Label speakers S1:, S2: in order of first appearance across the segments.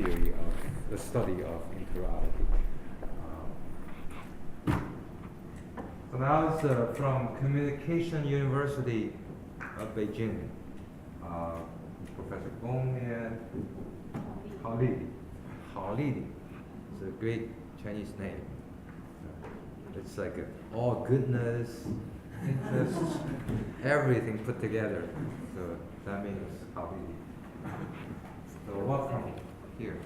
S1: theory of the study of interality. So now it's from Communication University of Beijing, Professor Gong and Hao Li. It's a great Chinese name. It's like all goodness, interest, everything put together. So that means Hao Li. So welcome here.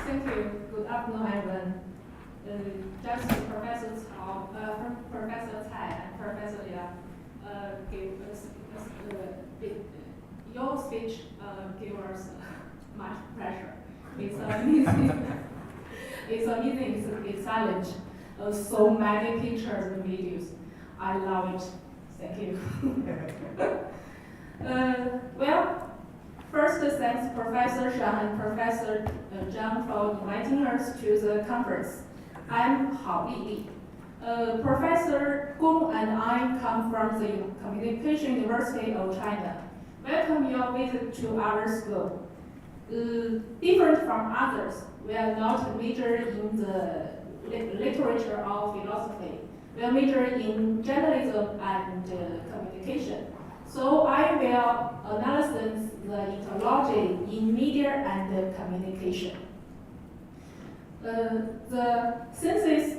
S2: Thank you. Good afternoon, everyone. Just Professor Tsai and Professor Liang gave us your speech gave us much pleasure. It's amazing. It's amazing. It's challenge. So many pictures and videos. I love it. Thank you. Well, first, thanks Professor Zhang and Professor Zhang for inviting us to the conference. I'm Hao Li. Professor Gong and I come from the Communication University of China. Welcome your visit to our school. Different from others, we are not majored in the literature or philosophy. We are majored in journalism and communication. So I will analyze the interalogy in media and communication. The thesis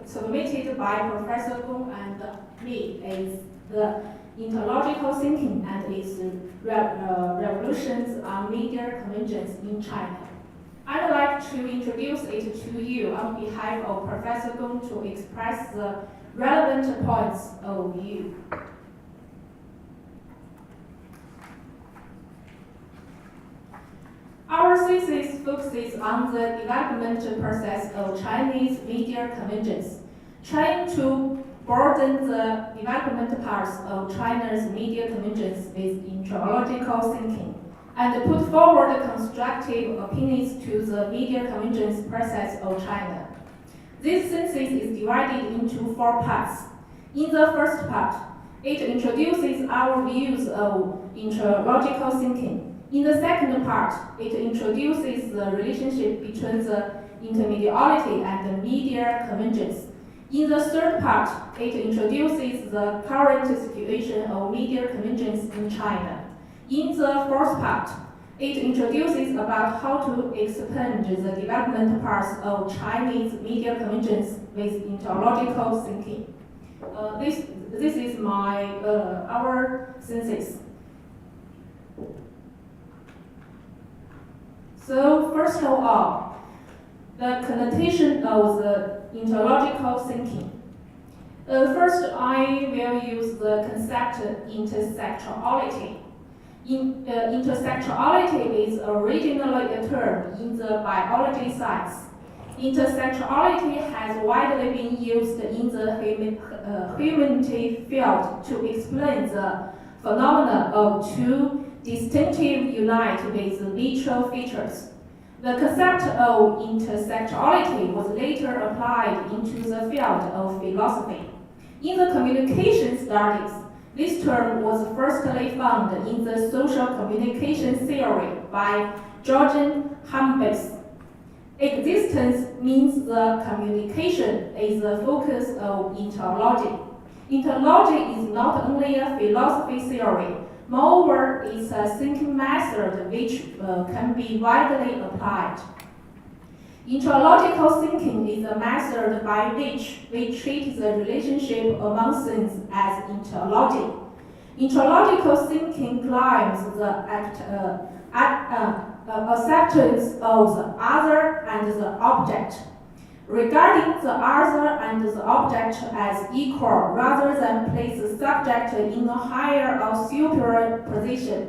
S2: submitted by Professor Gong and me is the interlogical thinking and its revolutions on media conventions in China. I'd like to introduce it to you on behalf of Professor Gong to express the relevant points of view. Our thesis focuses on the development process of Chinese media conventions, trying to broaden the development parts of China's media conventions with interalogical thinking, and put forward constructive opinions to the media conventions process of China. This thesis is divided into 4 parts. In the first part, it introduces our views of interalogical thinking. In the second part, it introduces the relationship between the intermediality and the media conventions. In the third part, it introduces the current situation of media conventions in China. In the fourth part, it introduces about how to expand the development parts of Chinese media conventions with interalogical thinking. This is our thesis. So first of all, the connotation of the interalogical thinking. First, I will use the concept intersectionality. Intersectionality is originally a term in the biology science. Intersectionality has widely been used in the humanity field to explain the phenomena of two distinctive units with mutual features. The concept of intersectionality was later applied into the field of philosophy. In the communication studies, this term was firstly found in the social communication theory by Chen-Hsing. Existence means the communication is the focus of interalogy. Interalogy is not only a philosophy theory, moreover, it's a thinking method which can be widely applied. Interalogical thinking is a method by which we treat the relationship among things as interalogy. Interalogical thinking claims the acceptance of the other and the object, regarding the other and the object as equal rather than place the subject in a higher or superior position.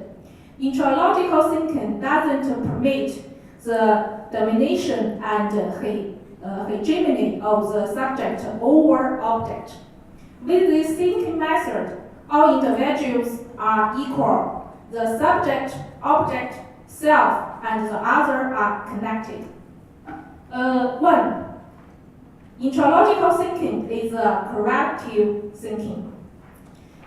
S2: Interalogical thinking doesn't permit the domination and hegemony of the subject over object. With this thinking method, all individuals are equal. The subject, object, self, and the other are connected. Interalogical thinking is a corrective thinking.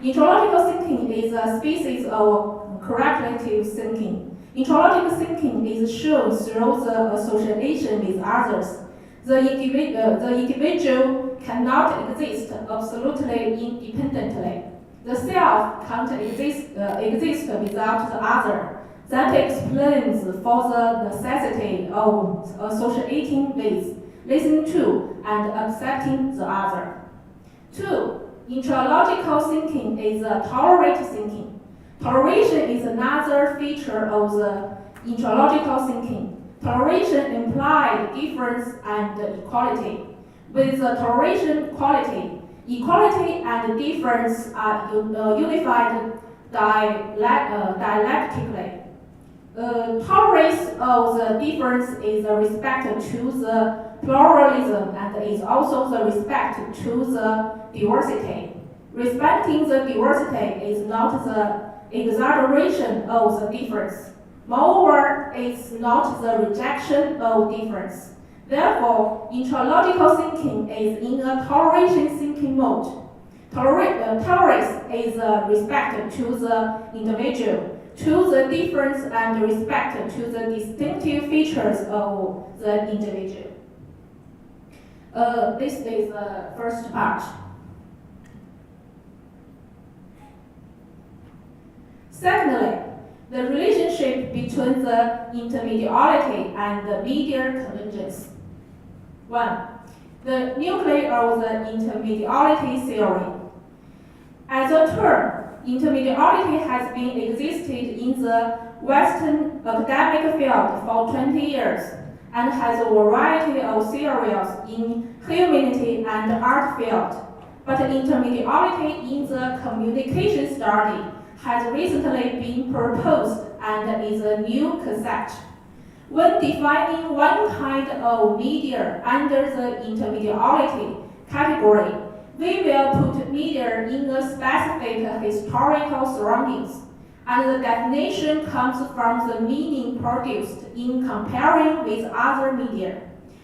S2: Interalogical thinking is a species of corrective thinking. Interalogical thinking is shown through the association with others. The individual cannot exist absolutely independently. The self can't exist without the other. That explains for the necessity of associating with, listening to, and accepting the other. 2. Interalogical thinking is a tolerated thinking. Toleration is another feature of the interalogical thinking. Toleration implies difference and equality. With the toleration quality, equality and difference are unified dialectically. Tolerance of the difference is a respect to the pluralism and is also the respect to the diversity. Respecting the diversity is not the exaggeration of the difference. Moreover, it's not the rejection of difference. Therefore, interalogical thinking is in a toleration thinking mode. Tolerance is a respect to the individual, to the difference, and respect to the distinctive features of the individual. This is the first part. Secondly, the relationship between the intermediality and the media convergence. 1. The nucleus of the intermediality theory. As a term, intermediality has been existed in the Western academic field for 20 years and has a variety of theories in humanity and art field. But intermediality in the communication study has recently been proposed and is a new concept. When defining one kind of media under the intermediality category, we will put media in a specific historical surroundings, and the definition comes from the meaning produced in comparing with other media.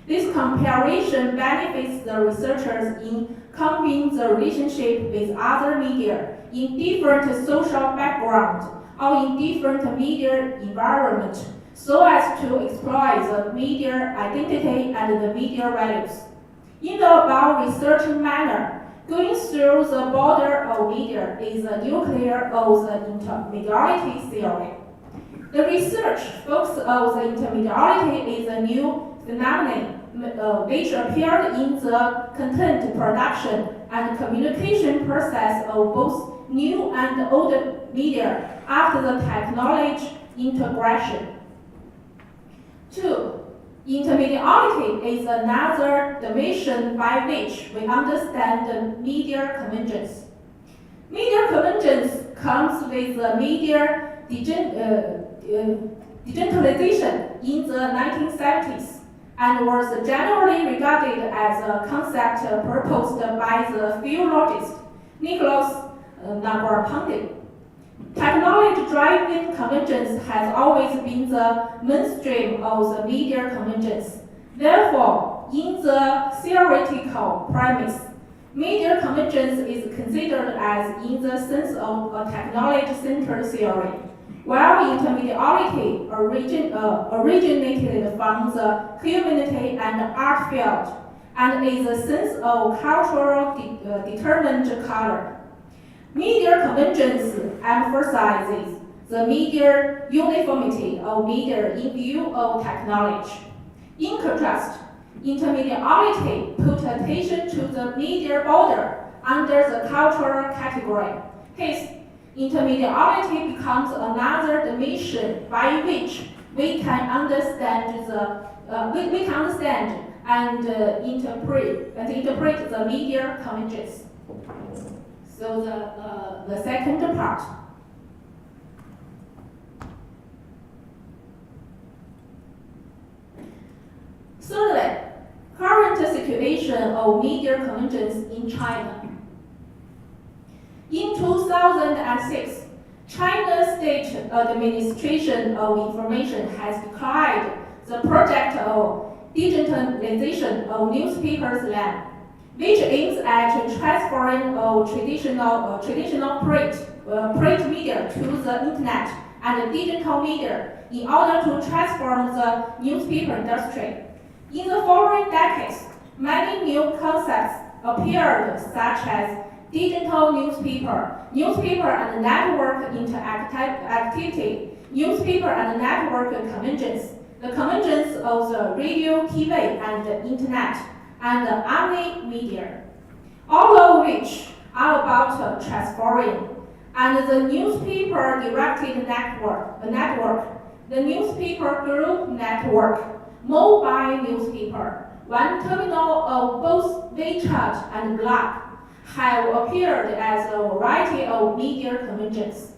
S2: This comparison benefits the researchers in comparing the relationship with other media in different social backgrounds or in different media environment, so as to explore the media identity and the media values. In the above research manner, going through the border of media is the nucleus of the intermediality theory. The research focus of the intermediality is a new phenomenon which appeared in the content production and communication process of both new and old media after the technology integration. 2. Intermediality is another dimension by which we understand the media convergence. Media convergence comes with the media digitalization in the 1970s and was generally regarded as a concept proposed by the philologist Nicholas Nagarpande. Technology-driven convergence has always been the mainstream of the media convergence. Therefore, in the theoretical premise, media convergence is considered as in the sense of a technology-centered theory, while intermediality originated from the humanity and art field and is a sense of cultural determined color. Media convergence emphasizes the media uniformity of media in view of technology. In contrast, intermediality puts attention to the media border under the cultural category. Hence, intermediality becomes another dimension by which we can understand and interpret the media convergence. So the second part. Thirdly, current situation of media convergence in China. In 2006, China's State Administration of Information has declared the project of digitalization of newspapers land, which aims at transferring traditional print media to the internet and digital media in order to transform the newspaper industry. In the following decades, many new concepts appeared, such as digital newspaper and network interactivity, newspaper and network convergence, the convergence of the radio, TV, and the internet, and the omni-media, all of which are about transforming. And the newspaper directed network, the newspaper group network, mobile newspaper, one terminal of both WeChat and blog, have appeared as a variety of media convergence.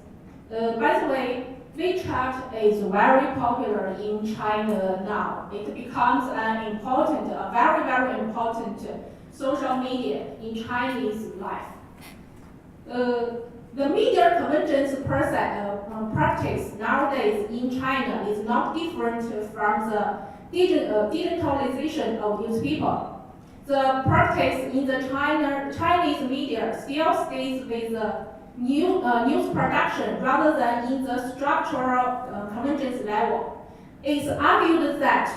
S2: By the way, WeChat is very popular in China now. It becomes a very, very important social media in Chinese life. The media convergence practice nowadays in China is not different from the digitalization of newspaper. The practice in the Chinese media still stays with the news production rather than in the structural convergence level. It's argued that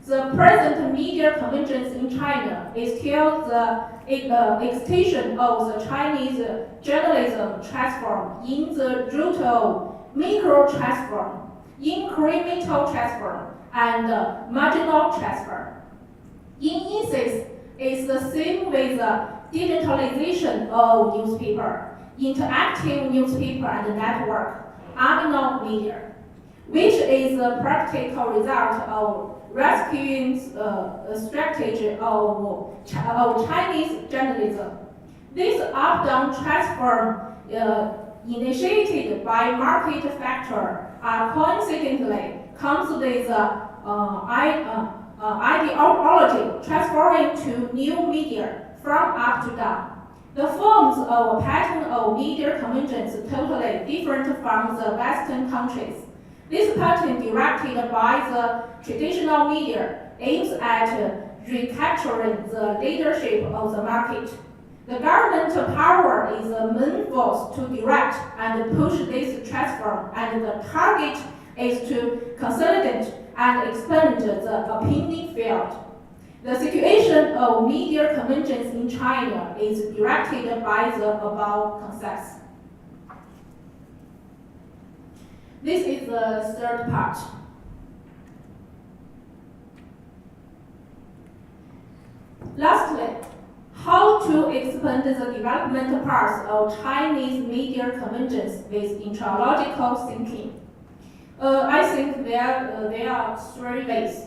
S2: the present media convergence in China is still the extension of the Chinese journalism transform in the brutal micro-transform, incremental transform, and marginal transfer. In essence, it's the same with the digitalization of newspaper, interactive newspaper and network, omni media, which is a practical result of rescuing strategy of Chinese journalism. This up-down transform initiated by market factor coincidentally comes with ideology transferring to new media from up to down. The forms of pattern of media convergence totally different from the Western countries. This pattern directed by the traditional media aims at recapturing the leadership of the market. The government power is the main force to direct and push this transform, and the target is to consolidate and expand the opinion field. The situation of media convergence in China is directed by the above concepts. This is the third part. Lastly, how to expand the development parts of Chinese media convergence with interalogical thinking. I think there are three ways.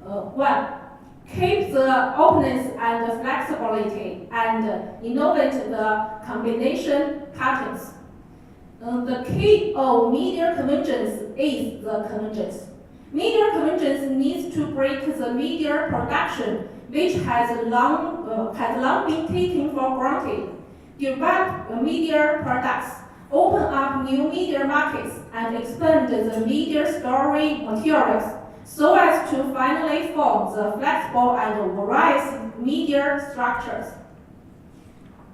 S2: One, keep the openness and flexibility and innovate the combination patterns. The key of media convergence is the convergence. Media convergence needs to break the media production, which has long been taken for granted, develop media products, open up new media markets, and expand the media story materials so as to finally form the flexible and various media structures.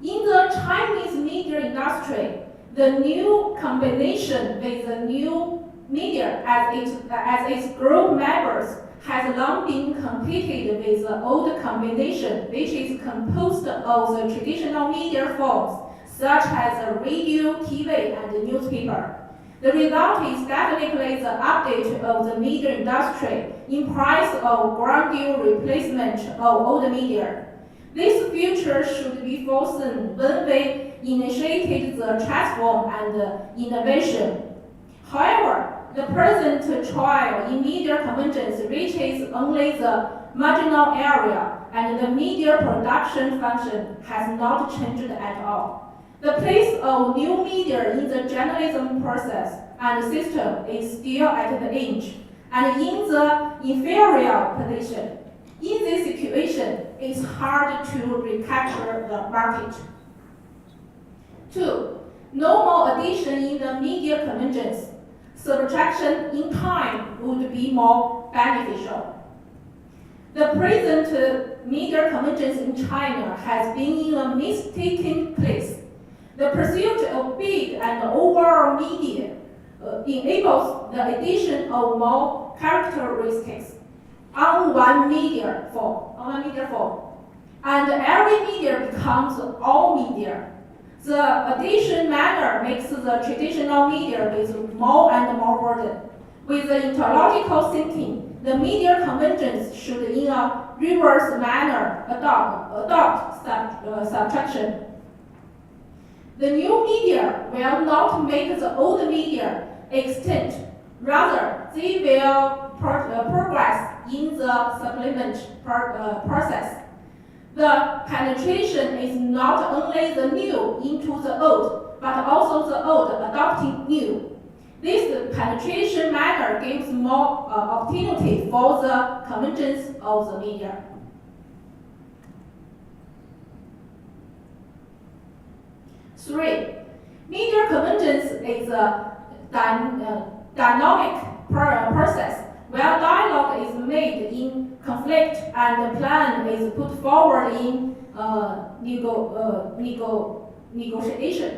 S2: In the Chinese media industry, the new combination with the new media as its group members has long been competed with the old combination, which is composed of the traditional media forms such as radio, TV, and newspaper. The result is definitely the update of the media industry in price of gradual replacement of old media. This future should be foreseen when we initiated the transform and innovation. However, the present trial in media convergence reaches only the marginal area, and the media production function has not changed at all. The place of new media in the journalism process and system is still at the edge and in the inferior position. In this situation, it's hard to recapture the market. 2. No more addition in the media convergence. Subtraction in time would be more beneficial. The present media convergence in China has been in a mistaken place. The pursuit of big and overall media enables the addition of more characteristics on one media form. And every media becomes all media. The addition manner makes the traditional media with more and more burden. With the interlogical thinking, the media convergence should in a reverse manner adopt subtraction. The new media will not make the old media extinct. Rather, they will progress in the supplement process. The penetration is not only the new into the old, but also the old adopting new. This penetration manner gives more opportunity for the convergence of the media. Three, media convergence is a dynamic process where dialogue is made in conflict and the plan is put forward in negotiation.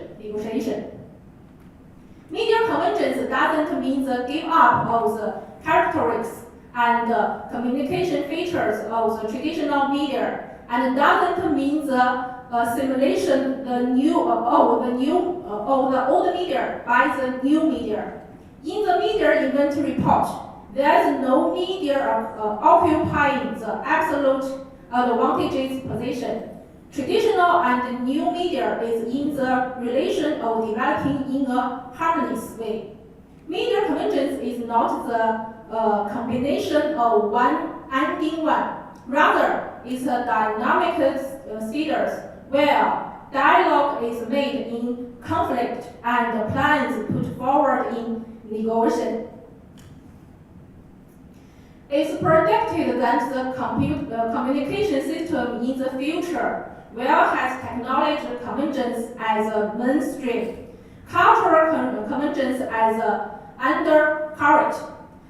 S2: Media convergence doesn't mean the give up of the characteristics and communication features of the traditional media, and doesn't mean the simulation the old media by the new media. In the media event report, there is no media occupying the absolute advantageous position. Traditional and new media is in the relation of developing in a harmonious way. Media convergence is not the combination of one and in one. Rather, it's a dynamic status where dialogue is made in conflict and plans put forward in negotiation. It's predicted that the communication system in the future will have technology convergence as a mainstream, cultural convergence as an undercurrent,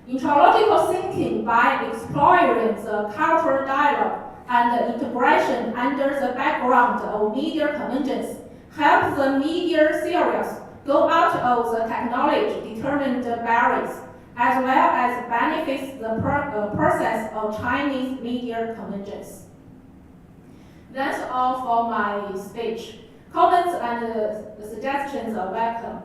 S2: interlogical thinking by exploring the cultural dialogue and integration under the background of media convergence helps the media theories go out of the technology-determined barriers, as well as benefits the process of Chinese media convergence. That's all for my speech. Comments and suggestions are welcome.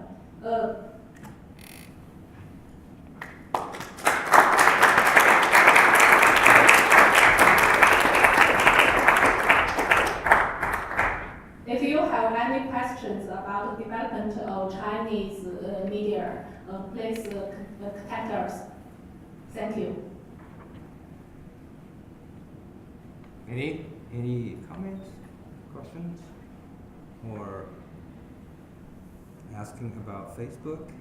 S2: If you have any questions about the development of Chinese media, please contact us. Thank you.
S1: Any comments, questions, or asking about Facebook?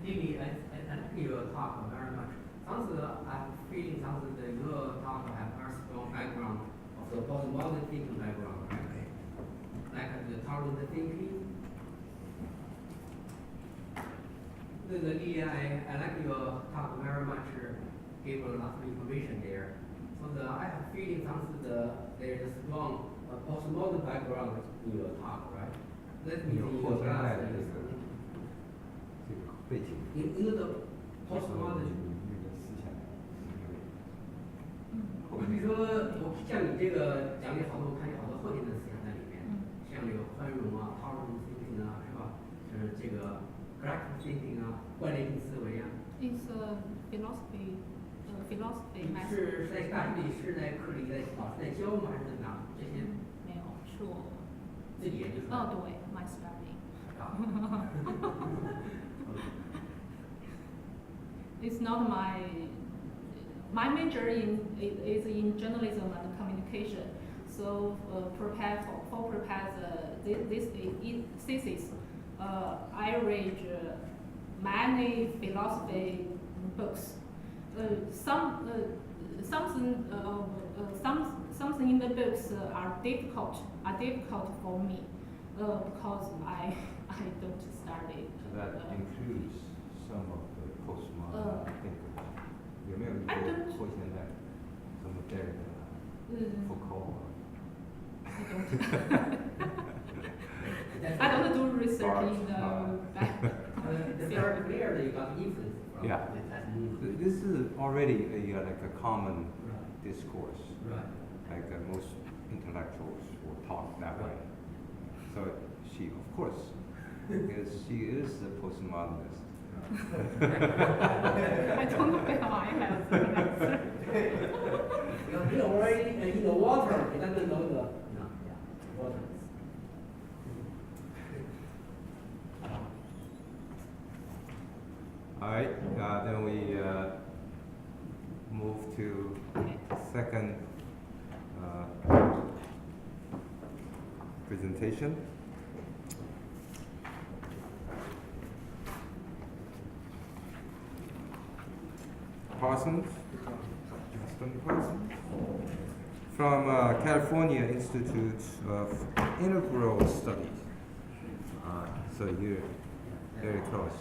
S3: Lily, I like your talk very much. I'm feeling that your talk has very strong background of the postmodern thinking background, right? Like the tolerant thinking. Lily, I like your talk very much. Gave a lot of information there. So I have feeling there is a strong postmodern background in your talk, right? Let me see your class.
S1: 背景，
S3: 因为的 postmodern
S1: 那个思想，
S3: 比如说，像你这个讲的好多，我看见好多后天的思想在里面，像这个宽容啊、tolerant thinking 啊，是吧？这个 corrective thinking 啊，关联性思维啊。
S2: It's a philosophy. Philosophy.
S3: 是在大学里，是在课里，老师在教吗？还是在哪？这些
S2: 没有，是我
S3: 自己研究出来。
S2: 对 ，my study. It's not my major is in journalism and communication. So prepare this thesis, I read many philosophy books. Something in the books are difficult for me. Because I don't study.
S1: So that includes some of the postmodern thinkers. 有没有一
S2: I
S1: 个
S2: don't-
S1: 或现在什么 Derrida、Foucault
S2: I don't do research in the back.
S3: It's very clear that you got influence from
S1: Yeah.
S3: it.
S1: This is already like a common
S3: Right.
S1: discourse.
S3: Right.
S1: Like most intellectuals will talk that way. So she, of course, because she is a postmodernist.
S2: I don't know if I have the answer.
S3: Because you know, already in the water, it doesn't know the water.
S1: All right, then we move to second presentation. Parsons, Justin Parsons, from California Institute of Integral Studies. So you're very close.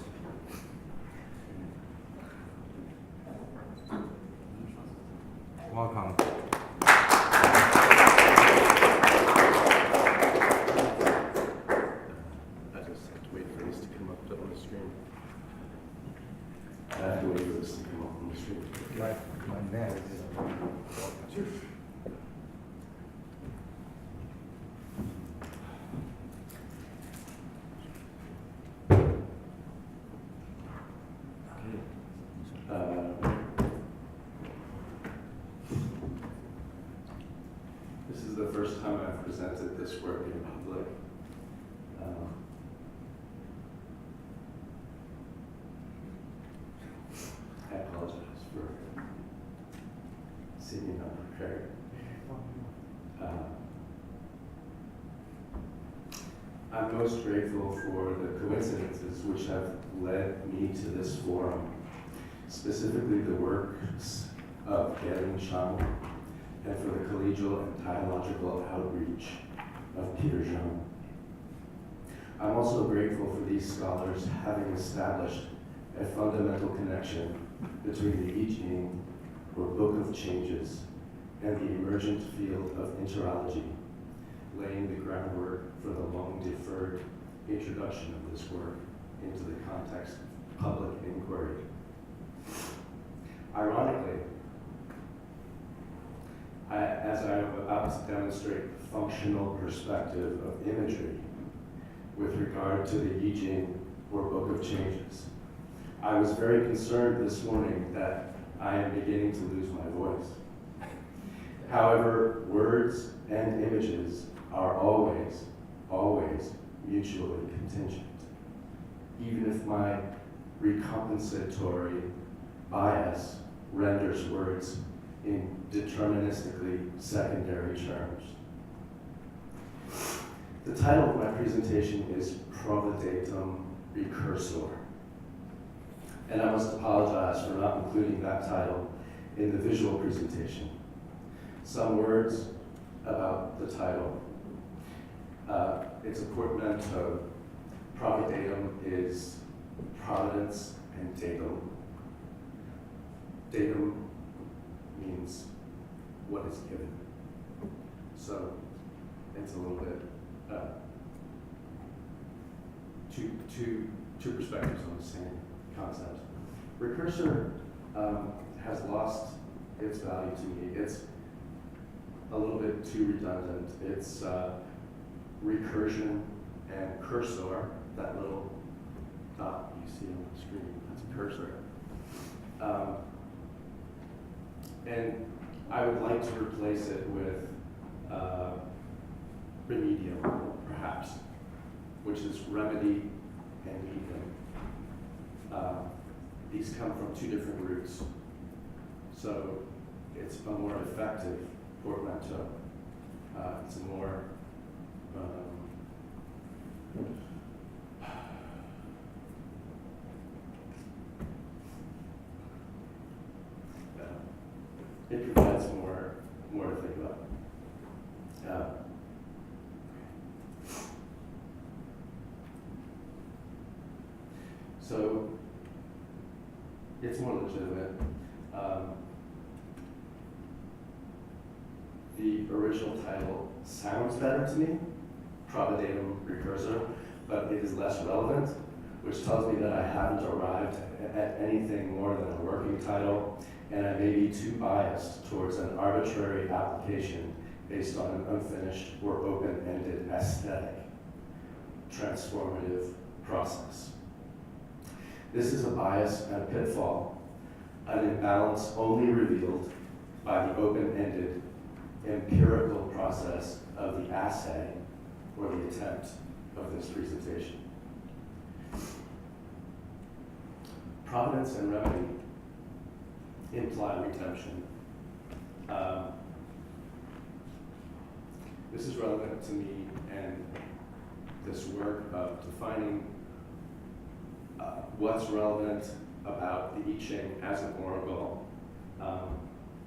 S1: Welcome.
S4: I just have to wait for this to come up on the screen. I have to wait for this to come up on the screen.
S1: My man is
S4: This is the first time I've presented this work in public. I apologize for seeming unprepared. I'm most grateful for the coincidences which have led me to this forum, specifically the works of Zhang, and for the collegial and dialogical outreach of Peter Zhang. I'm also grateful for these scholars having established a fundamental connection between the Iping, or Book of Changes, and the emergent field of Interalogy, laying the groundwork for the long-deferred introduction of this work into the context of public inquiry. Ironically, as I am about to demonstrate the functional perspective of imagery with regard to the Iping, or Book of Changes, I was very concerned this morning that I am beginning to lose my voice. However, words and images are always, always mutually contingent. Even if my recompensatory bias renders words in deterministically secondary terms. The title of my presentation is Providatum Recursor, and I must apologize for not including that title in the visual presentation. Some words about the title. It's a portmanteau. Providatum is providence and datum. Datum means what is given. So it's a little bit two perspectives on the same concept. Recursor has lost its value to me. It's a little bit too redundant. It's recursion and cursor, that little dot you see on the screen, that's a cursor. And I would like to replace it with remedium, perhaps, which is remedy and medium. These come from two different roots, so it's a more effective portmanteau. It's a more it provides more to think about. So it's more legitimate. The original title sounds better to me, Providatum Precursor, but it is less relevant, which tells me that I haven't arrived at anything more than a working title, and I may be too biased towards an arbitrary application based on an unfinished or open-ended aesthetic transformative process. This is a bias and a pitfall, an imbalance only revealed by the open-ended empirical process of the assay or the attempt of this presentation. Providence and remedy imply redemption. This is relevant to me and this work of defining what's relevant about the I Ching as an oracle.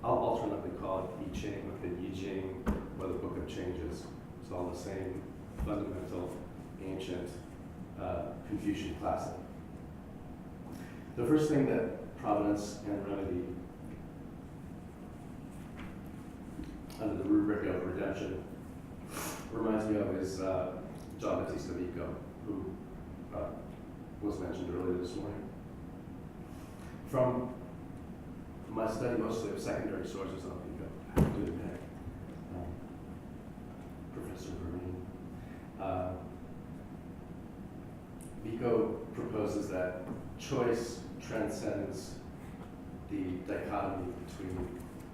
S4: I'll alternately call it I Ching, the I Ching, or the Book of Changes. It's all the same fundamental, ancient Confucian classic. The first thing that providence and remedy, under the rubric of redemption, reminds me of is John Baptista Vico, who was mentioned earlier this morning. From my study mostly of secondary sources on Vico, I have to admit, Professor Vereen, Vico proposes that choice transcends the dichotomy between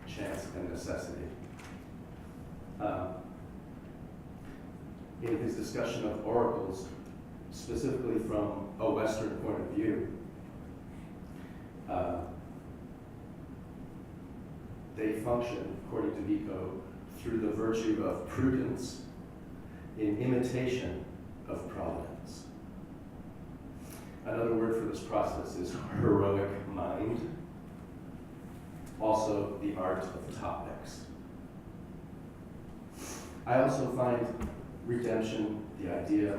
S4: chance and necessity. In his discussion of oracles, specifically from a Western point of view, they function, according to Vico, through the virtue of prudence in imitation of providence. Another word for this process is heroic mind, also the art of topics. I also find redemption, the idea,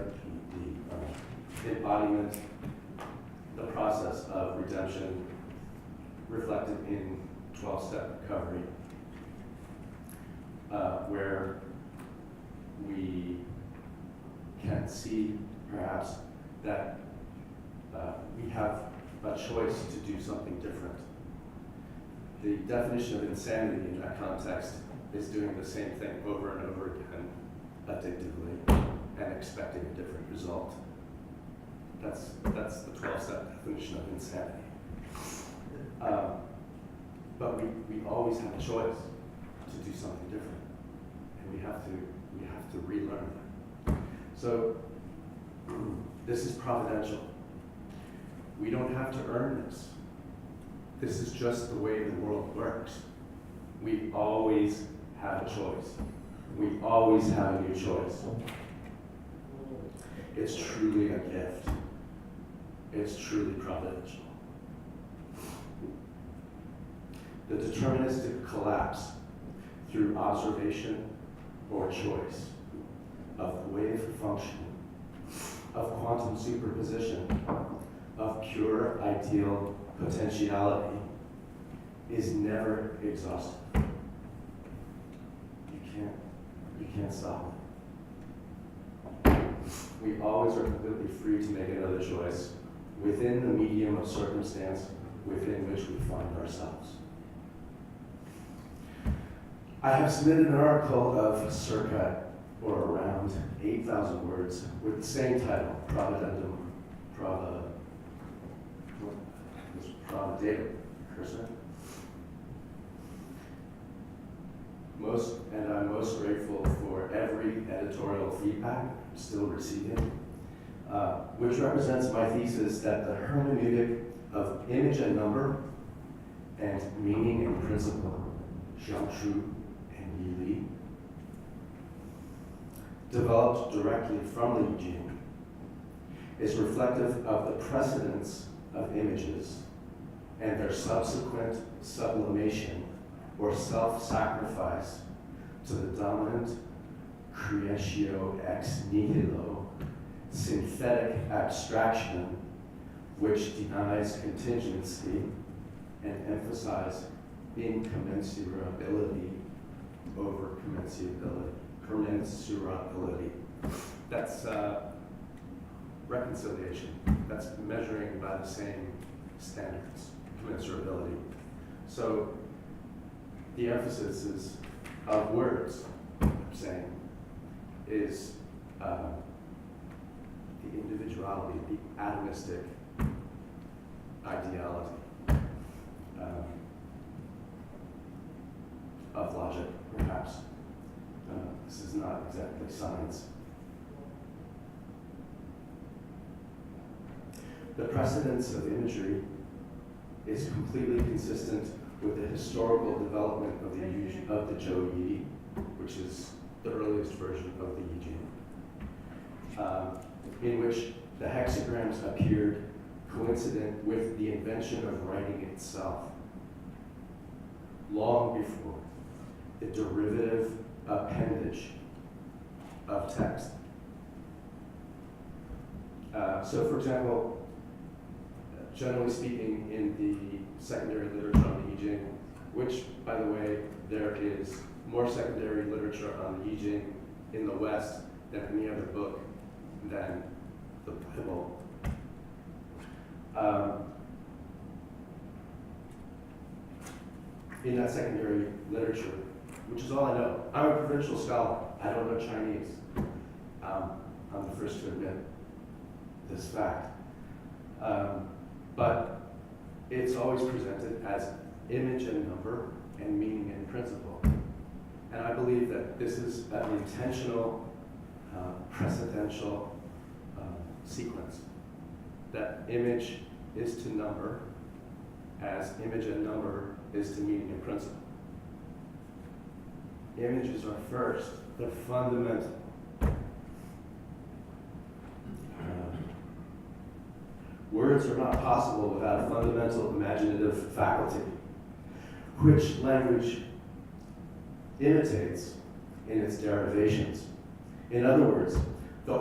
S4: the embodiment, the process of redemption reflected in 12-step recovery, where we can see perhaps that we have a choice to do something different. The definition of insanity in that context is doing the same thing over and over again, addictively, and expecting a different result. That's the 12-step definition of insanity. But we always have a choice to do something different, and we have to relearn that. So this is providential. We don't have to earn this. This is just the way the world works. We always have a choice. We always have a new choice. It's truly a gift. It's truly providential. The deterministic collapse through observation or choice of wave function, of quantum superposition, of pure ideal potentiality is never exhaustive. You can't stop it. We always are completely free to make another choice within the medium of circumstance within which we find ourselves. I have submitted an article of circa or around 8,000 words with the same title, Providatum Precursor. I'm most grateful for every editorial feedback I'm still receiving, which represents my thesis that the hermeneutic of image and number and meaning and principle, Zhang and Yi Li, developed directly from the I Ching, is reflective of the precedence of images and their subsequent sublimation or self-sacrifice to the dominant creatio ex nihilo synthetic abstraction which denies contingency and emphasizes incommensurability over commensurability. That's reconciliation. That's measuring by the same standards, commensurability. So the emphasis is of words, I'm saying, is the individuality, the atomistic ideality of logic, perhaps. This is not exactly science. The precedence of imagery is completely consistent with the historical development of the Zhou Yi, which is the earliest version of the Yi Jing, in which the hexagrams appeared coincident with the invention of writing itself, long before the derivative appendage of text. So, for example, generally speaking, in the secondary literature on the Yi Jing, which, by the way, there is more secondary literature on the Yi Jing in the West than any other book than the Bible. In that secondary literature, which is all I know. I'm a provincial scholar. I don't know Chinese. I'm the first to admit this fact. But it's always presented as image and number and meaning and principle. And I believe that this is an intentional, precedential sequence. That image is to number as image and number is to meaning and principle. Images are first, they're fundamental. Words are not possible without a fundamental imaginative faculty, which language imitates in its derivations. In other words, the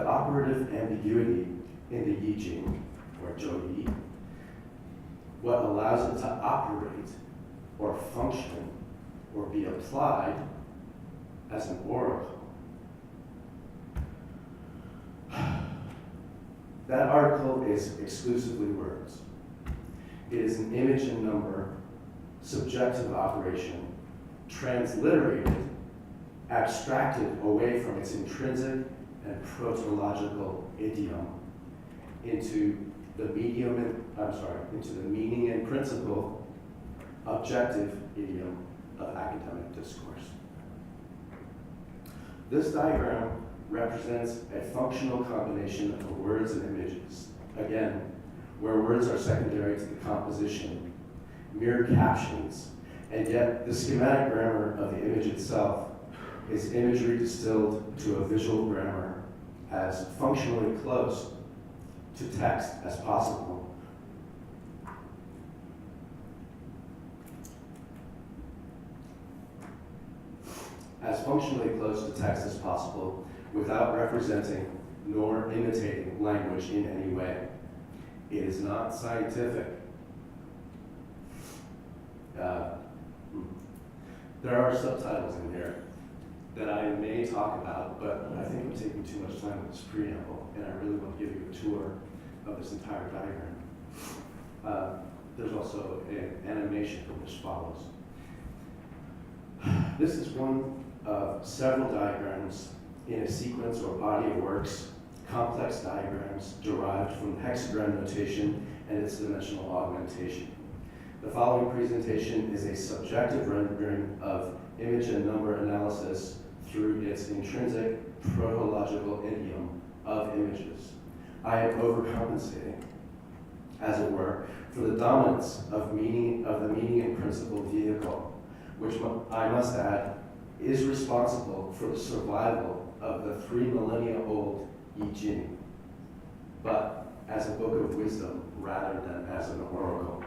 S4: operative ambiguity in the Yi Jing, or Zhou Yi, what allows it to operate or function or be applied as an oracle. That article is exclusively words. It is an image and number, subjective operation, transliterated, abstracted away from its intrinsic and protological idiom into the into the meaning and principle, objective idiom of academic discourse. This diagram represents a functional combination of words and images. Again, where words are secondary to the composition, mere captions, and yet the schematic grammar of the image itself is imagery distilled to a visual grammar as functionally close to text as possible. As functionally close to text as possible without representing nor imitating language in any way. It is not scientific. There are subtitles in here that I may talk about, but I think I'm taking too much time with this preamble, and I really want to give you a tour of this entire diagram. There's also an animation which follows. This is one of several diagrams in a sequence or body of works, complex diagrams derived from hexagram notation and its dimensional augmentation. The following presentation is a subjective rendering of image and number analysis through its intrinsic protological idiom of images. I am overcompensating, as it were, for the dominance of the meaning and principle vehicle, which I must add is responsible for the survival of the 3 millennia-old Yi Jing, but as a book of wisdom rather than as an oracle.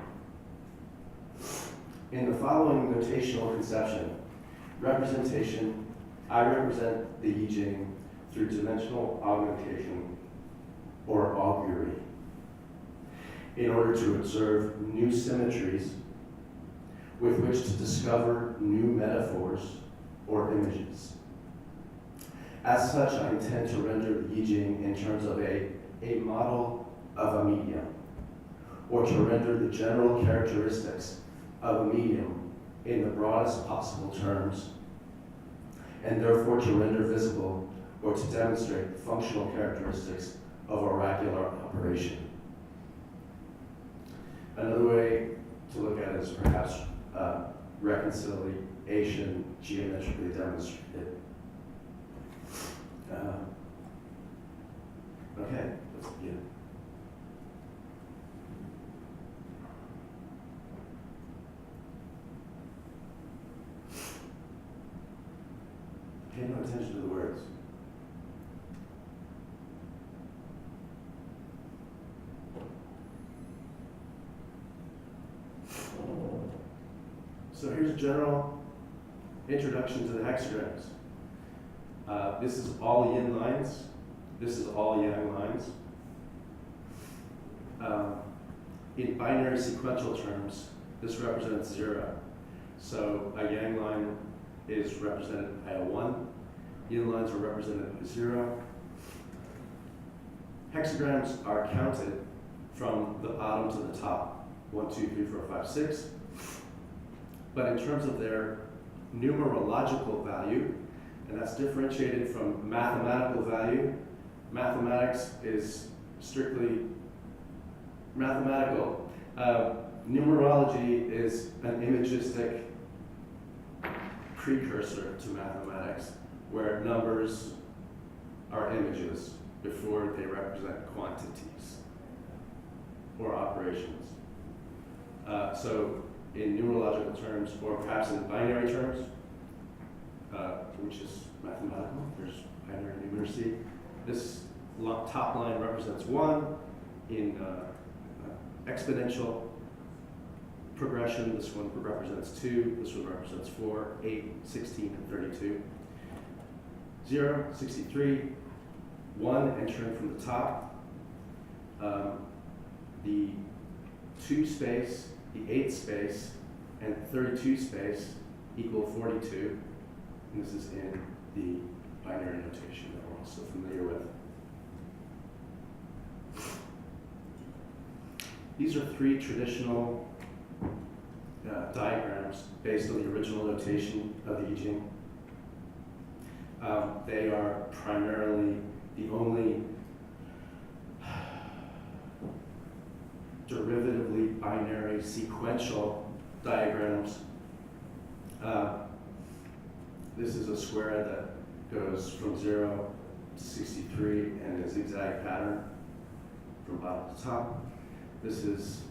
S4: In the following notational conception, representation, I represent the Yi Jing through dimensional augmentation or augury. in order to observe new symmetries with which to discover new metaphors or images. As such, I intend to render the I Ching in terms of a model of a medium, or to render the general characteristics of a medium in the broadest possible terms, and therefore to render visible or to demonstrate the functional characteristics of oracular operation. Another way to look at it is perhaps reconciliation geometrically demonstrated. Okay, let's begin. Pay no attention to the words. So here's a general introduction to the hexagrams. This is all yin lines. This is all yang lines. In binary sequential terms, this represents 0. So a yang line is represented by a 1. Yin lines are represented by 0. Hexagrams are counted from the bottom to the top. 1, 2, 3, 4, 5, 6. But in terms of their numerological value, and that's differentiated from mathematical value. Mathematics is strictly mathematical. Numerology is an imagistic precursor to mathematics, where numbers are images before they represent quantities or operations. So in numerological terms, or perhaps in binary terms, which is mathematical, there's binary numeracy. This top line represents 1. In exponential progression, this one represents 2, this one represents 4, 8, 16, and 32. 0, 63, 1 entering from the top. The 2 space, the 8 space, and 32 space equal 42. And this is in the binary notation that we're also familiar with. These are 3 traditional diagrams based on the original notation of the I Ching. They are primarily the only derivatively binary sequential diagrams. This is a square that goes from 0 to 63 in a zigzag pattern from bottom to top. This is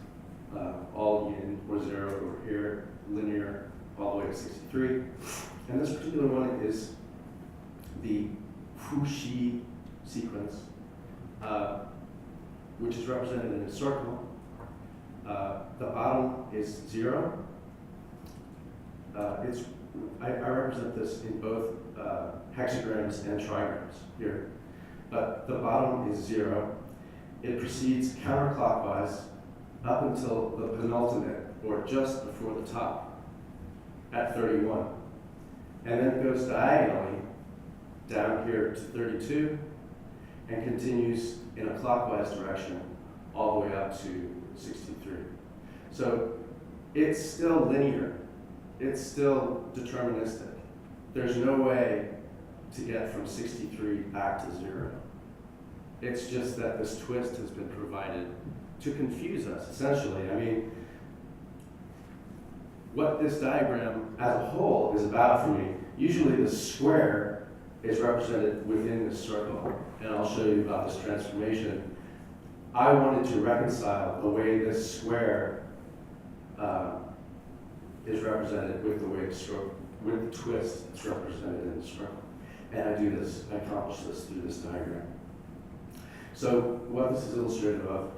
S4: all yin or 0 over here, linear all the way to 63. And this particular one is the Fuxi sequence, which is represented in a circle. The bottom is 0. I represent this in both hexagrams and trigrams here. But the bottom is 0. It proceeds counterclockwise up until the penultimate, or just before the top, at 31. And then it goes diagonally down here to 32 and continues in a clockwise direction all the way up to 63. So it's still linear. It's still deterministic. There's no way to get from 63 back to 0. It's just that this twist has been provided to confuse us, essentially. I mean, what this diagram as a whole is about for me, usually the square is represented within this circle, and I'll show you about this transformation. I wanted to reconcile the way this square is represented with the way with the twist it's represented in the circle. And I accomplish this through this diagram. So what this is illustrative of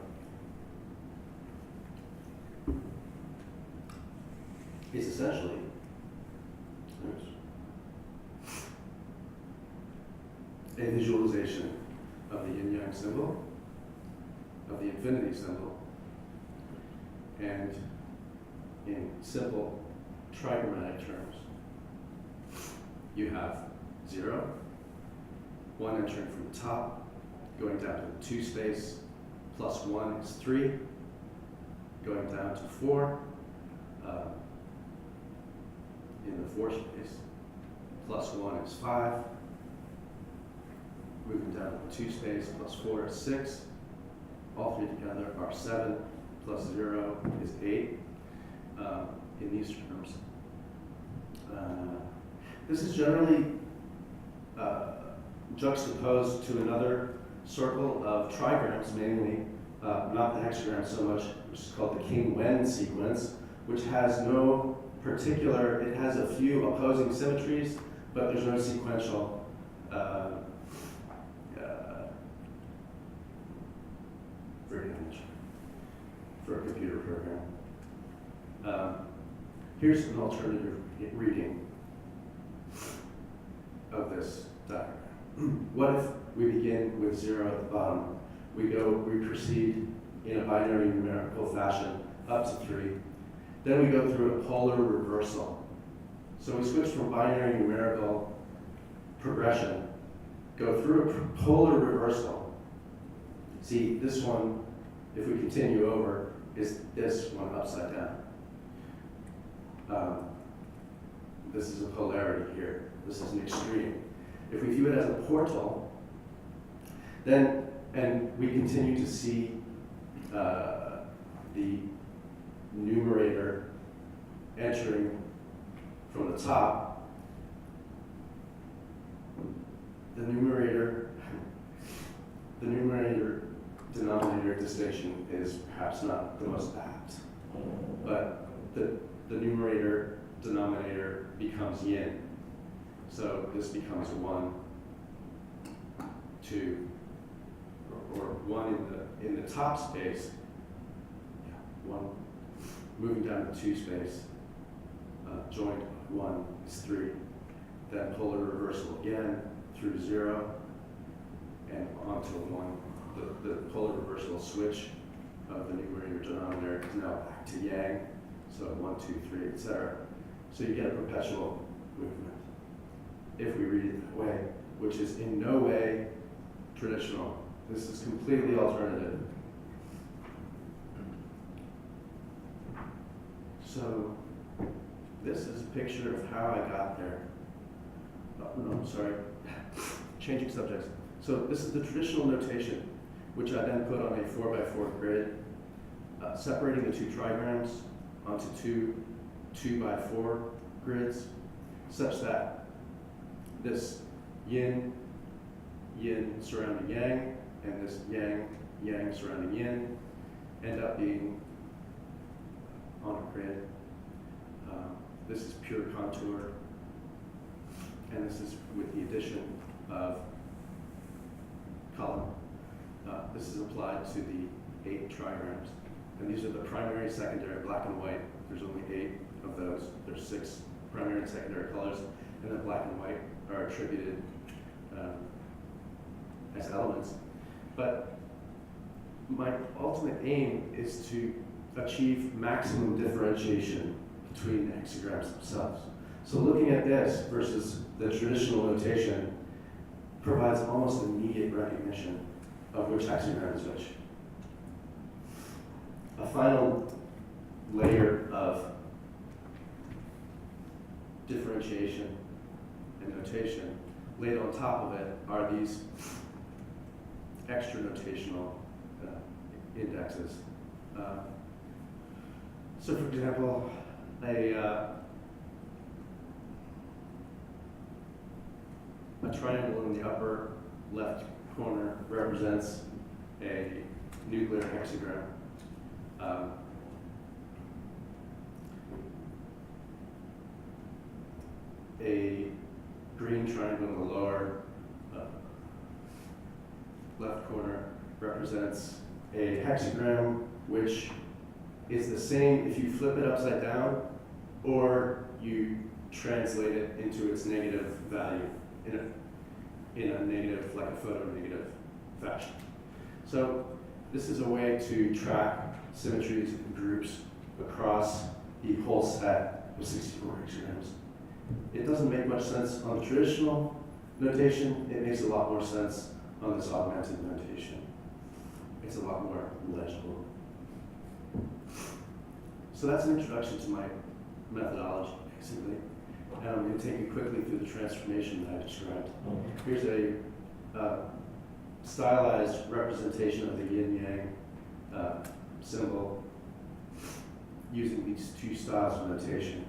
S4: is essentially a visualization of the yin-yang symbol, of the infinity symbol, And in simple trigrammatic terms, you have 0, 1 entering from the top, going down to the 2 space, plus 1 is 3, going down to 4, in the 4 space, plus 1 is 5, moving down to the 2 space, plus 4 is 6, all 3 together are 7, plus 0 is 8, in these terms. This is generally juxtaposed to another circle of trigrams, mainly not the hexagram so much, which is called the King-Wen sequence, which has no particular, it has a few opposing symmetries, but there's no sequential image for a computer program. Here's an alternative reading of this diagram. What if we begin with 0 at the bottom? We proceed in a binary numerical fashion up to 3. Then we go through a polar reversal. So we switch from binary numerical progression, go through a polar reversal. See, this one, if we continue over, is this one upside down. This is a polarity here. This is an extreme. If we view it as a portal, then, and we continue to see the numerator entering from the top, the numerator denominator distinction is perhaps not the most apt, but the numerator denominator becomes yin. So this becomes 1, 2, or 1 in the top space, 1, moving down to 2 space, joined 1 is 3, then polar reversal again through 0 and onto 1. The polar reversal switch of the numerator denominator is now back to yang, so 1, 2, 3, etc. So you get a perpetual movement, if we read it that way, which is in no way traditional. This is completely alternative. So this is a picture of how I got there. Oh, no, I'm sorry. Changing subjects. So this is the traditional notation, which I then put on a 4x4 grid, separating the 2 trigrams onto 2 2x4 grids, such that this yin surrounding yang, and this yang surrounding yin end up being on a grid. This is pure contour, and this is with the addition of column. This is applied to the 8 trigrams, and these are the primary, secondary, black and white. There's only 8 of those. There's 6 primary and secondary colors, and then black and white are attributed as elements. But my ultimate aim is to achieve maximum differentiation between the hexagrams themselves. So looking at this versus the traditional notation provides almost immediate recognition of which hexagram is which. A final layer of differentiation and notation laid on top of it are these extra notational indexes. So for example, a triangle in the upper left corner represents a nuclear hexagram. A green triangle in the lower left corner represents a hexagram which is the same if you flip it upside down or you translate it into its negative value in a negative, like a photonegative fashion. So this is a way to track symmetries in groups across the whole set of 64 hexagrams. It doesn't make much sense on the traditional notation. It makes a lot more sense on this augmented notation. It's a lot more legible. So that's an introduction to my methodology, basically. And I'm going to take you quickly through the transformation that I described. Here's a stylized representation of the yin-yang symbol using these two styles of notation,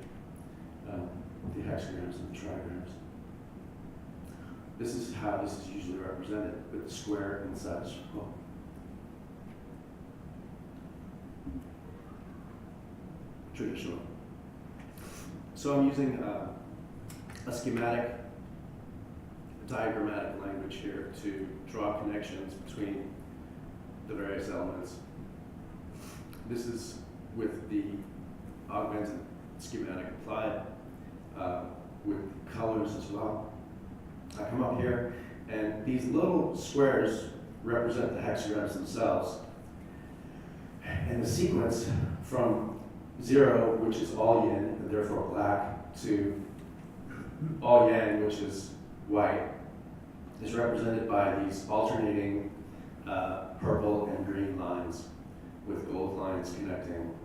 S4: the hexagrams and the trigrams. This is how this is usually represented, with the square inside the circle. Traditional. So I'm using a schematic, diagrammatic language here to draw connections between the various elements. This is with the augmented schematic applied with colors as well. I come up here, and these little squares represent the hexagrams themselves. And the sequence from 0, which is all yin, and therefore black, to all yang, which is white, is represented by these alternating purple and green lines with gold lines connecting.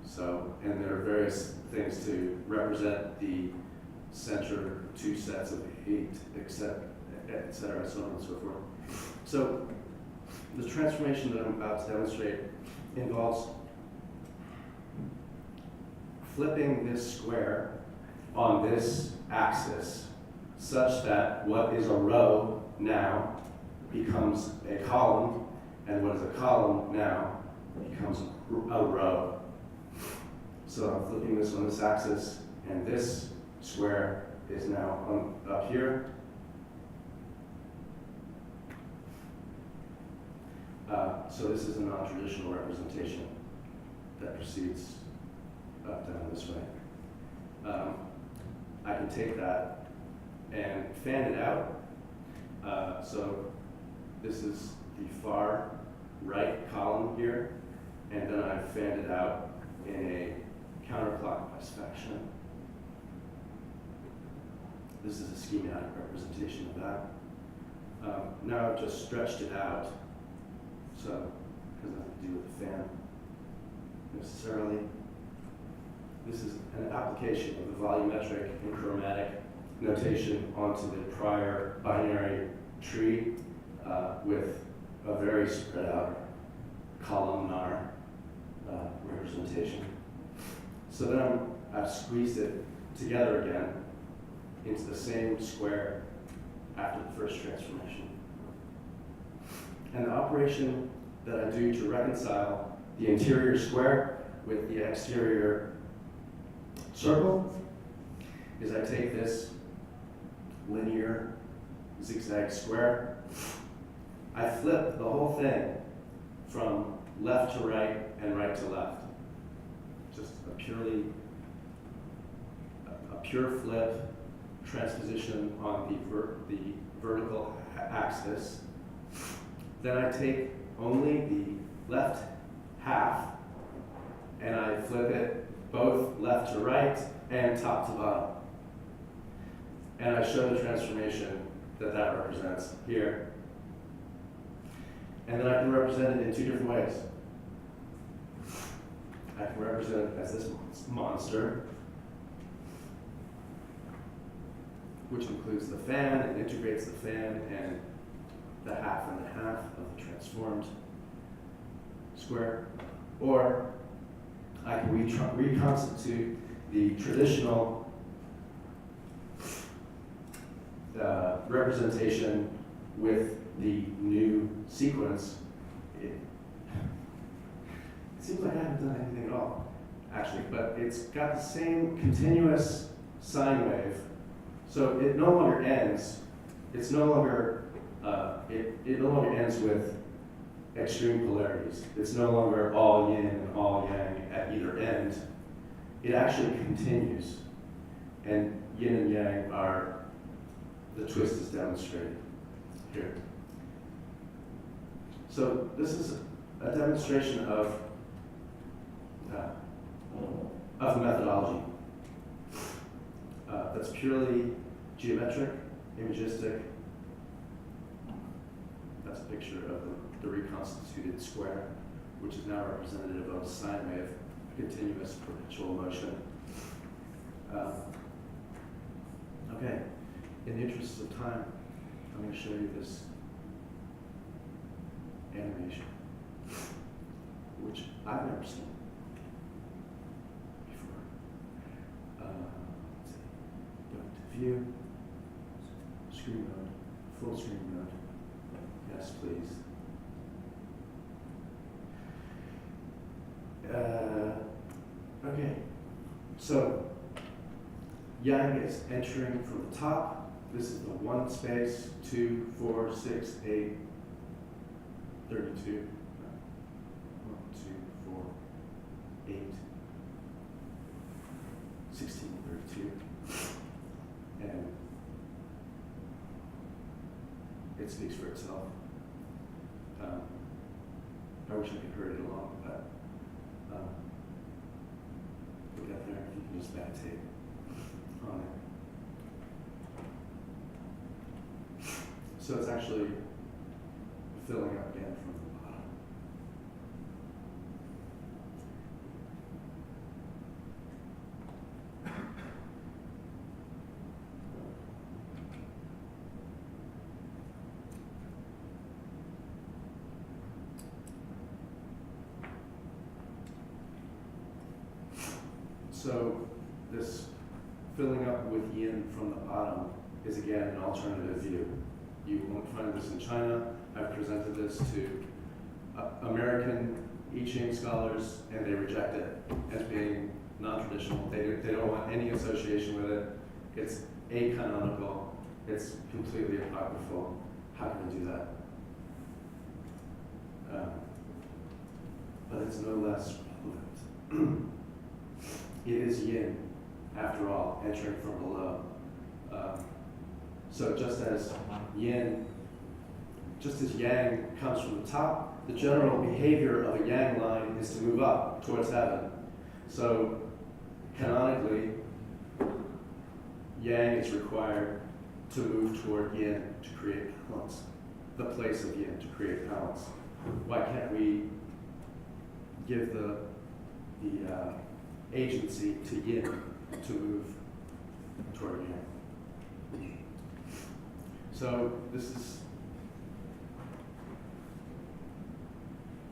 S4: So, and there are various things to represent the center 2 sets of 8, et cetera, so on and so forth. So, the transformation that I'm about to demonstrate involves flipping this square on this axis such that what is a row now becomes a column, and what is a column now becomes a row. So I'm flipping this on this axis, and this square is now up here. So this is a non-traditional representation that proceeds up, down this way. I can take that and fan it out. So this is the far right column here, and then I fanned it out in a counterclockwise fashion. This is a schematic representation of that. Now I've just stretched it out, so it has nothing to do with the fan necessarily. This is an application of the volumetric and chromatic notation onto the prior binary tree with a very spread out columnar representation. So then I've squeezed it together again into the same square after the first transformation. And the operation that I do to reconcile the interior square with the exterior circle is I take this linear zigzag square, I flip the whole thing from left to right and right to left. Just a pure flip transposition on the vertical axis. Then I take only the left half and I flip it both left to right and top to bottom. And I show the transformation that represents here. And then I can represent it in 2 different ways. I can represent it as this monster, which includes the fan and integrates the fan and the half and the half of the transformed square. Or I can reconstitute the traditional representation with the new sequence. It seems like I haven't done anything at all, actually, but it's got the same continuous sine wave. So it no longer ends. It's no longer it no longer ends with extreme polarities. It's no longer all yin and all yang at either end. It actually continues, and yin and yang are, the twist is demonstrated here. So this is a demonstration of of the methodology. That's purely geometric, imagistic. That's a picture of the reconstituted square, which is now representative of a sine wave, continuous perpetual motion. Okay, in the interest of time, I'm going to show you this animation, which I've never seen before. Let's see. Go to view, screen mode, full screen mode. Yes, please. Okay, so Yang is entering from the top. This is the 1 space, 2, 4, 6, 8, 32. 1, 2, 4, 8, 16, 32. And it speaks for itself. I wish I could hurry it along, but we'll get there if you can just meditate on it. So it's actually filling up again from the bottom. So this filling up with yin from the bottom is again an alternative view. You won't find this in China. I've presented this to American I Ching scholars, and they reject it as being non-traditional. They don't want any association with it. It's acanonical. It's completely apocryphal. How can we do that? But it's no less relevant. It is yin, after all, entering from below. So just as yang comes from the top, the general behavior of a yang line is to move up towards heaven. So canonically, yang is required to move toward yin to create balance, the place of yin to create balance. Why can't we give the agency to yin to move toward yang? So this is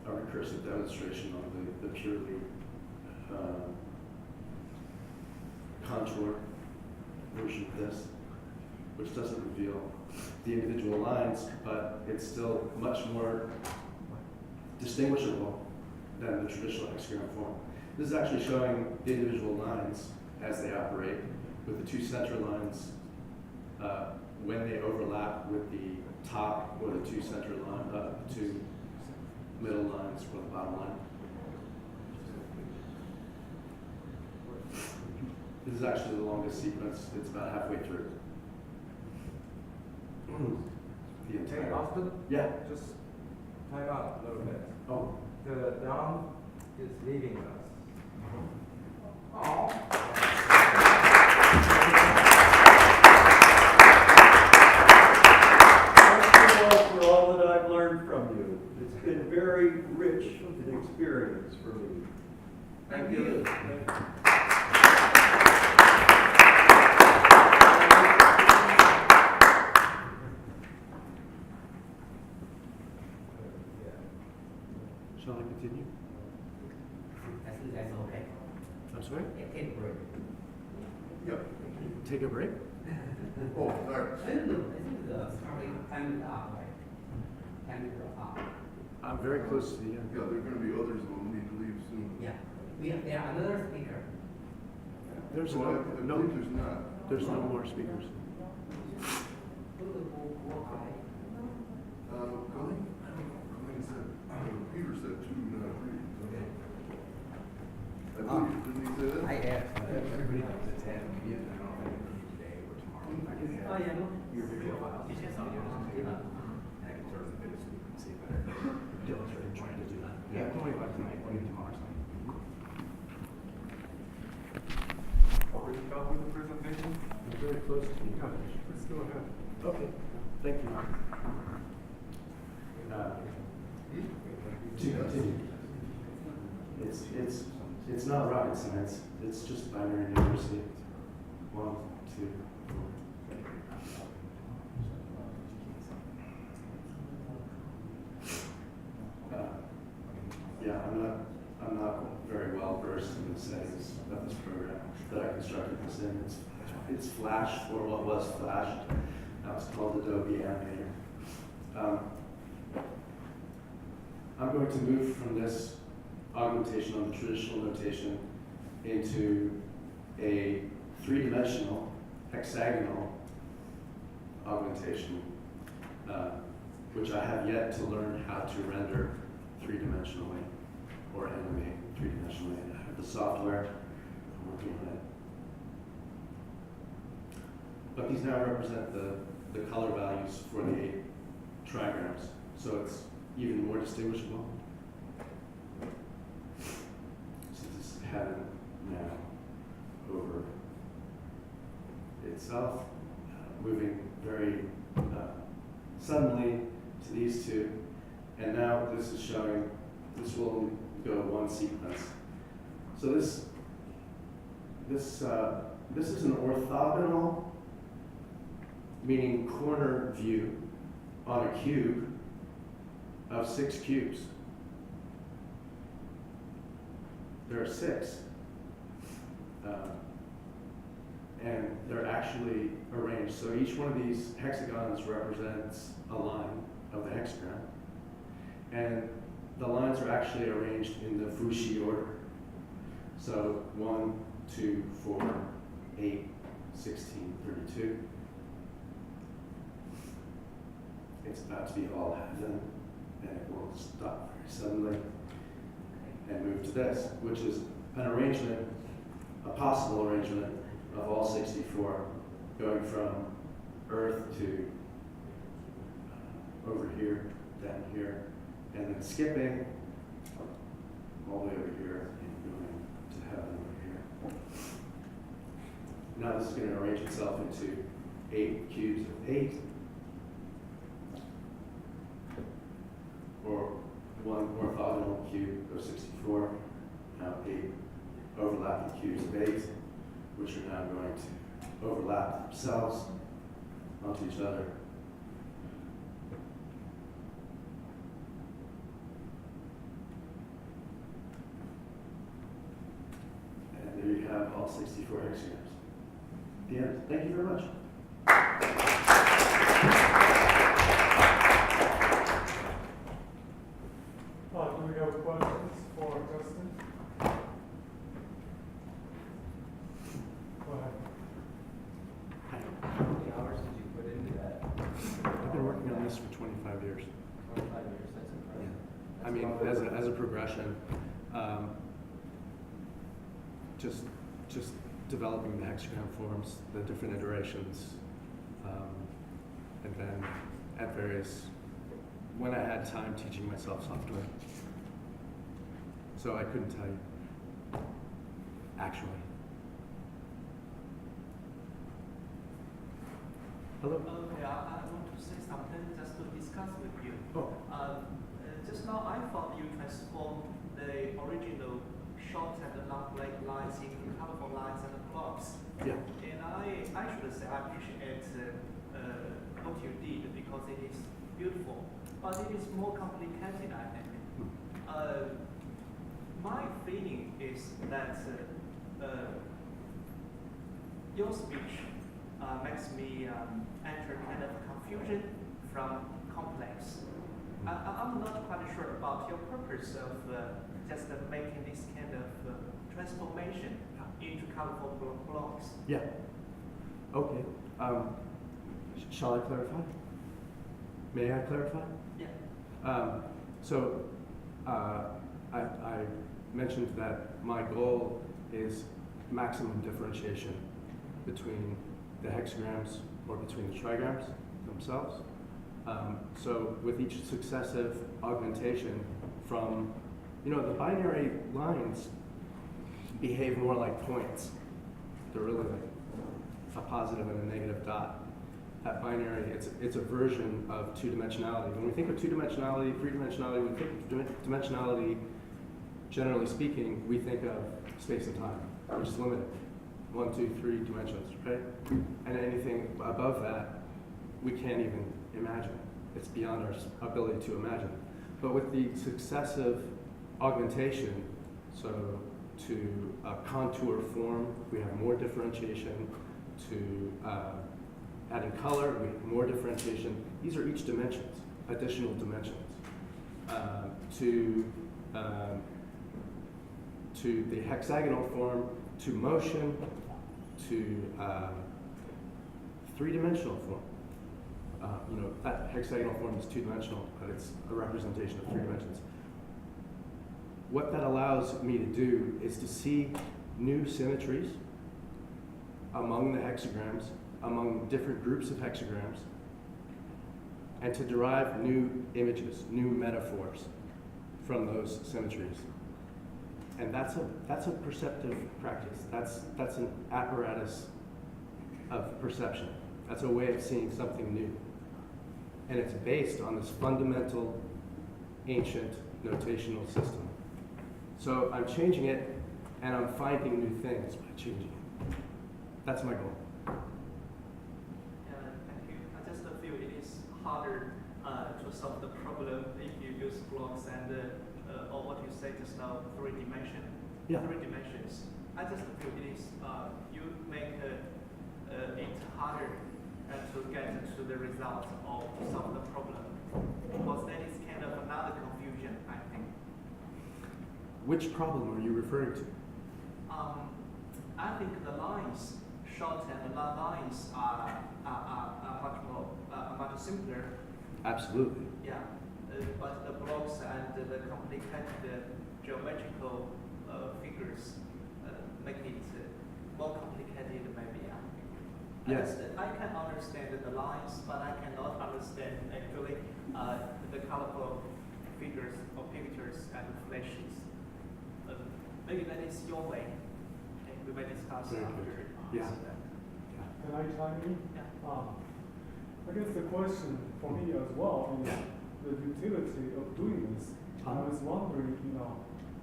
S4: a recursive demonstration of the purely contour version of this, which doesn't reveal the individual lines, but it's still much more distinguishable than the traditional hexagram form. This is actually showing the individual lines as they operate, with the 2 center lines when they overlap with the top or the 2 center line, 2 middle lines or the bottom line. This is actually the longest sequence. It's about halfway through. The entire.
S1: Hey, Austin?
S4: Yeah.
S1: Just time out a little bit.
S4: Oh.
S1: The dom is leaving us.
S3: Oh.
S5: Thank you all for all that I've learned from you. It's been very rich an experience for me.
S3: Thank you.
S4: Shall I continue?
S3: I think that's okay.
S4: I'm sorry?
S3: Yeah, take a break.
S6: Yep.
S4: Take a break?
S6: Oh, sorry.
S3: I think the starting time is up, right? Time is up.
S4: I'm very close to the end.
S6: Yeah, there are gonna be others that will need to leave soon.
S3: Yeah. There are another speaker.
S4: There's
S6: So I believe there's not.
S4: there's no more speakers.
S6: Colleen? Colleen said, Peter said 2, not 3.
S3: Okay.
S6: I believe, didn't he say that?
S1: I asked everybody to attend, I don't know if I can do today or tomorrow. I can
S3: Oh, yeah, no.
S1: your video files. And I can sort of fit it so you can see better. Dylan's really trying to do that. Yeah, don't worry about tonight, or even tomorrow.
S6: already done with the presentation?
S7: I'm very close to the
S6: Yeah, let's go ahead.
S7: Okay, thank you.
S4: To continue. It's not rocket science, it's just binary numeracy. 1, 2, 4. Yeah, I'm not very well versed in the settings of this program that I constructed this in. It's Flash for what was Flash. Now it's called Adobe Animator. I'm going to move from this augmentation on the traditional notation into a three-dimensional, hexagonal augmentation, which I have yet to learn how to render three-dimensionally or animate three-dimensionally. I have the software, I'm working on it. But these now represent the color values for the 8 trigrams, so it's even more distinguishable. So this is heaven now over itself, moving very suddenly to these two, and now this is showing, this will only go one sequence. So this is an orthogonal, meaning corner view on a cube of 6 cubes. There are 6. And they're actually arranged. So each one of these hexagons represents a line of the hexagram. And the lines are actually arranged in the Fuxi order. So 1, 2, 4, 8, 16, 32. It's about to be all heaven, and it will stop very suddenly and move to this, which is an arrangement, a possible arrangement of all 64, going from Earth to over here, down here, and then skipping all the way over here and going to heaven over here. Now this is going to arrange itself into 8 cubes of 8, or one orthogonal cube of 64, now 8 overlapping cubes of 8, which are now going to overlap themselves onto each other. And there you have all 64 hexagrams. The end. Thank you very much.
S8: Do we have questions for Justin? Go ahead.
S9: How many hours did you put into that?
S7: I've been working on this for 25 years.
S9: 25 years, that's impressive.
S7: I mean, as a progression, just developing the hexagram forms, the different iterations, and then at various, when I had time, teaching myself software. So I couldn't tell you, actually. Hello?
S10: Yeah, I want to say something just to discuss with you.
S7: Oh.
S10: Just now I thought you transformed the original short and long lines into colorful lines and blocks.
S7: Yeah.
S10: And I should say I appreciate what you did because it is beautiful, but it is more complicated, I think. My feeling is that your speech makes me enter kind of confusion from complex. I'm not quite sure about your purpose of just making this kind of transformation into colorful blocks.
S7: Yeah. Okay. Shall I clarify? May I clarify?
S10: Yeah.
S7: So I mentioned that my goal is maximum differentiation between the hexagrams or between the trigrams themselves. So with each successive augmentation from, the binary lines behave more like points. They're really like a positive and a negative dot. That binary, it's a version of two-dimensionality. When we think of two-dimensionality, three-dimensionality, we think of dimensionality, generally speaking, we think of space and time, which is limited. 1, 2, 3 dimensions, right? And anything above that, we can't even imagine. It's beyond our ability to imagine. But with the successive augmentation, so to contour form, we have more differentiation. To adding color, we have more differentiation. These are each dimensions, additional dimensions. To the hexagonal form, to motion, to three-dimensional form. That hexagonal form is two-dimensional, but it's a representation of 3 dimensions. What that allows me to do is to see new symmetries among the hexagrams, among different groups of hexagrams, and to derive new images, new metaphors from those symmetries. And that's a perceptive practice. That's an apparatus of perception. That's a way of seeing something new. And it's based on this fundamental, ancient notational system. So I'm changing it, and I'm finding new things by changing it. That's my goal.
S10: Thank you. I just feel it is harder to solve the problem if you use blocks and or what you say just now, 3 dimensions.
S7: Yeah.
S10: 3 dimensions. I just feel it is you make it harder to get to the result or to solve the problem, because that is kind of another confusion, I think.
S7: Which problem are you referring to?
S10: I think the lines, short and long lines are much more, much simpler.
S7: Absolutely.
S10: Yeah, but the blocks and the complicated geometrical figures make it more complicated, maybe.
S7: Yes.
S10: I can understand the lines, but I cannot understand actually the colorful figures or pictures and flashes. Maybe that is your way. Okay, we may discuss
S7: Very
S10: after.
S7: good. Yeah.
S8: Can I chime in?
S10: Yeah.
S8: I guess the question for me as well is the utility of doing this. I was wondering,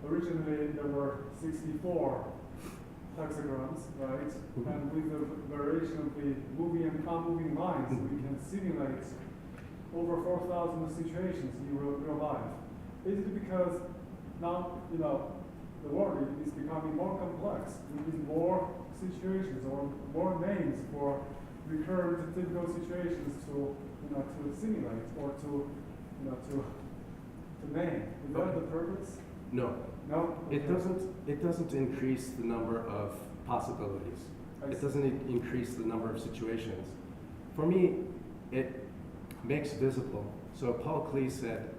S8: originally there were 64 hexagrams, right?
S7: Mm-hmm.
S8: And with the variation of the moving and non-moving lines, we can simulate over 4,000 situations in real life. Is it because now, the world is becoming more complex? We need more situations or more names for recurrent typical situations to simulate or to name. Is that the purpose?
S7: No.
S8: No?
S7: It doesn't increase the number of possibilities. It doesn't increase the number of situations. For me, it makes visible. So Paul Klee said,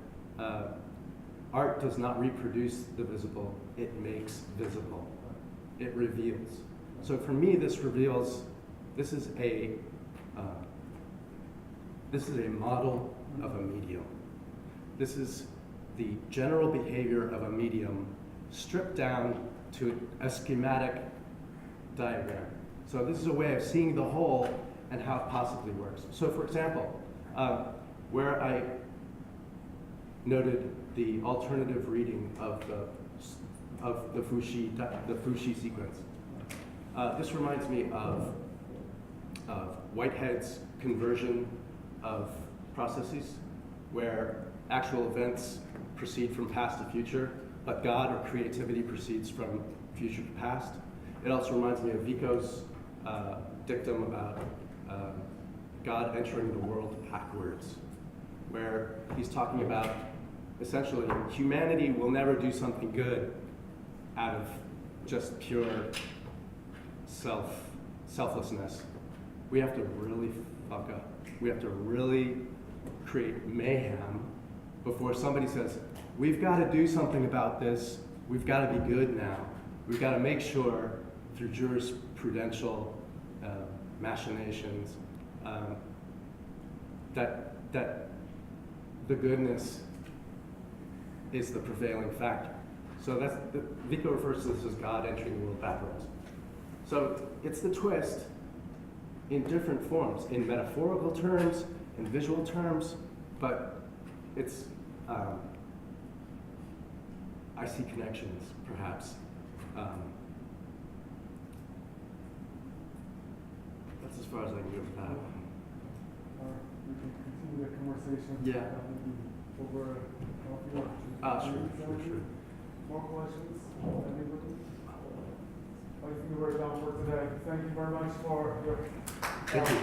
S7: art does not reproduce the visible, it makes visible. It reveals. So for me, this reveals, this is a model of a medium. This is the general behavior of a medium stripped down to a schematic diagram. So this is a way of seeing the whole and how it possibly works. So for example, where I noted the alternative reading of the Fuxi sequence, this reminds me of Whitehead's conversion of processes, where actual events proceed from past to future, but God or creativity proceeds from future to past. It also reminds me of Vico's dictum about God entering the world backwards, where he's talking about essentially humanity will never do something good out of just pure selflessness. We have to really fuck up. We have to really create mayhem before somebody says, we've got to do something about this. We've got to be good now. We've got to make sure through jurisprudential machinations that the goodness is the prevailing factor. So Vico refers to this as God entering the world backwards. So So it's the twist in different forms, in metaphorical terms, in visual terms, but it's, I see connections, perhaps. That's as far as I can go with that.
S8: We can continue the conversation.
S7: Yeah.
S8: Over coffee or
S7: Sure.
S8: More questions? Anybody? I think we're done for today. Thank you very much for your.
S7: Thank you.